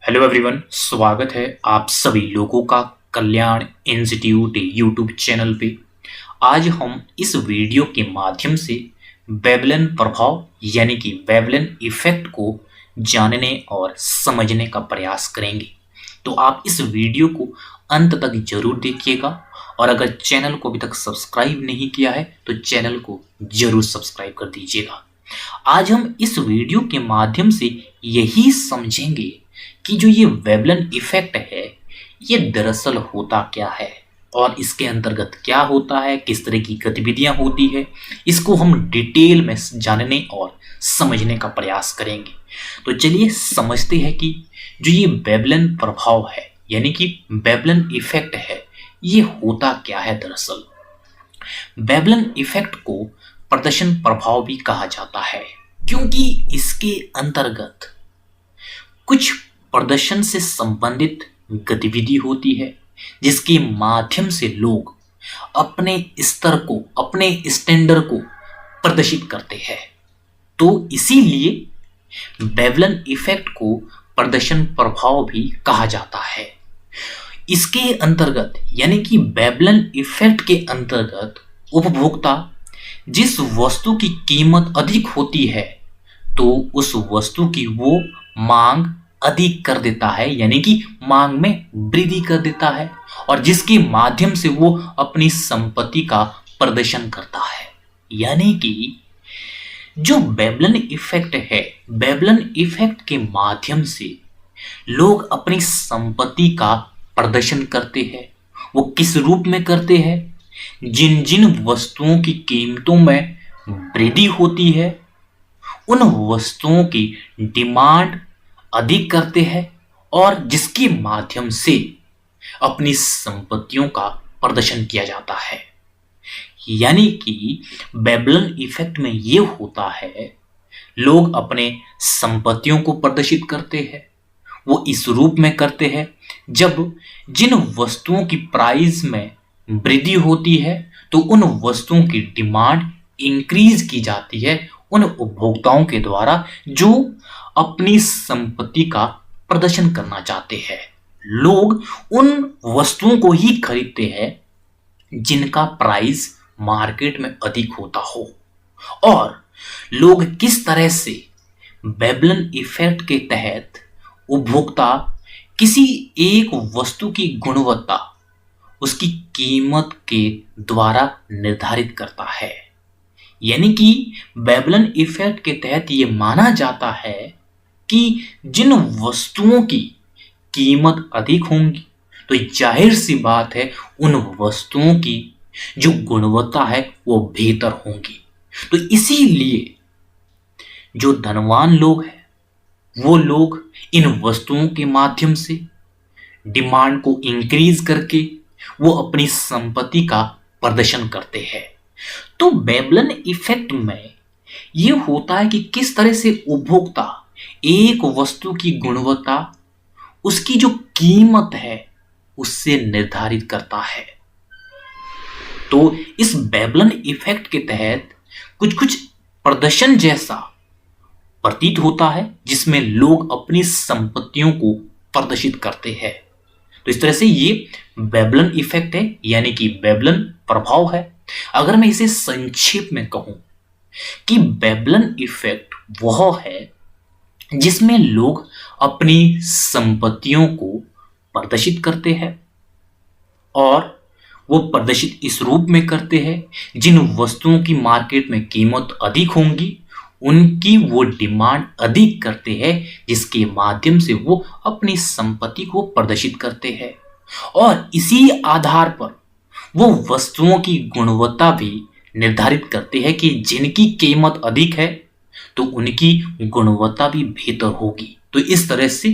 Hello everyone, स्वागत है आप सभी लोगों का कल्याण इंस्टीट्यूट यूट्यूब चैनल पे। आज हम इस वीडियो के माध्यम से वेवलन प्रभाव यानी कि वेवलन इफेक्ट को जानने और समझने का प्रयास करेंगे। तो आप इस वीडियो को अंत तक जरूर देखिएगा और अगर चैनल को अभी तक सब्सक्राइब नहीं किया है तो चैनल को जरूर सब्सक्राइब कर दीजिएगा। आज हम इस वीडियो के माध्यम से यही समझेंगे कि जो ये वेवलन इफेक्ट है ये दरअसल होता क्या है और इसके अंतर्गत क्या होता है, किस तरह की गतिविधियां होती है, इसको हम डिटेल में जानने और समझने का प्रयास करेंगे। तो चलिए समझते हैं कि जो ये वेवलन प्रभाव है यानी कि वेवलन इफेक्ट है ये होता क्या है। दरअसल वेवलन इफेक्ट को प्रदर्शन प्रभाव भी कहा जाता है क्योंकि इसके अंतर्गत कुछ प्रदर्शन से संबंधित गतिविधि होती है जिसके माध्यम से लोग अपने स्तर को, अपने स्टैंडर्ड को प्रदर्शित करते हैं। तो इसीलिए वेवलन इफेक्ट को प्रदर्शन प्रभाव भी कहा जाता है। इसके अंतर्गत यानी कि वेवलन इफेक्ट के अंतर्गत उपभोक्ता जिस वस्तु की कीमत अधिक होती है तो उस वस्तु की वो मांग अधिक कर देता है, यानी कि मांग में वृद्धि कर देता है और जिसके माध्यम से वो अपनी संपत्ति का प्रदर्शन करता है। यानी कि जो वेवलन इफेक्ट है, वेवलन इफेक्ट के माध्यम से लोग अपनी संपत्ति का प्रदर्शन करते हैं। वो किस रूप में करते हैं? जिन जिन वस्तुओं की कीमतों में वृद्धि होती है उन वस्तुओं की डिमांड अधिक करते हैं और जिसके माध्यम से अपनी संपत्तियों का प्रदर्शन किया जाता है। यानी कि वेवलन इफेक्ट में यह होता है लोग अपने संपत्तियों को प्रदर्शित करते हैं। वो इस रूप में करते हैं जब जिन वस्तुओं की प्राइस में वृद्धि होती है तो उन वस्तुओं की डिमांड इंक्रीज की जाती है उन उपभोक्ताओं के द्वारा जो अपनी संपत्ति का प्रदर्शन करना चाहते हैं। लोग उन वस्तुओं को ही खरीदते हैं जिनका प्राइस मार्केट में अधिक होता हो। और लोग किस तरह से वेवलन इफेक्ट के तहत उपभोक्ता किसी एक वस्तु की गुणवत्ता उसकी कीमत के द्वारा निर्धारित करता है। यानी कि वेवलन इफेक्ट के तहत यह माना जाता है कि जिन वस्तुओं की कीमत अधिक होंगी तो जाहिर सी बात है उन वस्तुओं की जो गुणवत्ता है वो बेहतर होंगी। तो इसीलिए जो धनवान लोग हैं वो लोग इन वस्तुओं के माध्यम से डिमांड को इंक्रीज करके वो अपनी संपत्ति का प्रदर्शन करते हैं। तो वेवलन इफेक्ट में यह होता है कि किस तरह से उपभोक्ता एक वस्तु की गुणवत्ता उसकी जो कीमत है उससे निर्धारित करता है। तो इस वेवलन इफेक्ट के तहत कुछ कुछ प्रदर्शन जैसा प्रतीत होता है जिसमें लोग अपनी संपत्तियों को प्रदर्शित करते हैं। तो इस तरह से ये वेवलन इफेक्ट है यानी कि वेवलन प्रभाव है। अगर मैं इसे संक्षेप में कहूं कि वेवलन इफेक्ट वह है जिसमें लोग अपनी संपत्तियों को प्रदर्शित करते हैं और वो प्रदर्शित इस रूप में करते हैं जिन वस्तुओं की मार्केट में कीमत अधिक होंगी उनकी वो डिमांड अधिक करते हैं जिसके माध्यम से वो अपनी संपत्ति को प्रदर्शित करते हैं और इसी आधार पर वो वस्तुओं की गुणवत्ता भी निर्धारित करते हैं कि जिनकी कीमत अधिक है तो उनकी गुणवत्ता भी बेहतर होगी। तो इस तरह से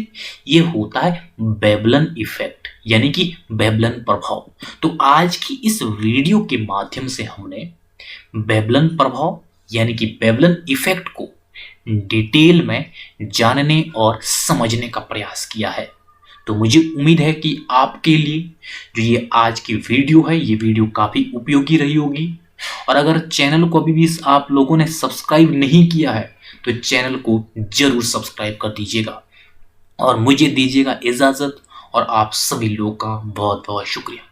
ये होता है वेवलन इफेक्ट यानी कि वेवलन प्रभाव। तो आज की इस वीडियो के माध्यम से हमने वेवलन प्रभाव यानी कि वेवलन इफेक्ट को डिटेल में जानने और समझने का प्रयास किया है। तो मुझे उम्मीद है कि आपके लिए जो ये आज की वीडियो है ये वीडियो काफ़ी उपयोगी रही होगी। और अगर चैनल को अभी भी आप लोगों ने सब्सक्राइब नहीं किया है तो चैनल को जरूर सब्सक्राइब कर दीजिएगा और मुझे दीजिएगा इजाज़त और आप सभी लोगों का बहुत बहुत शुक्रिया।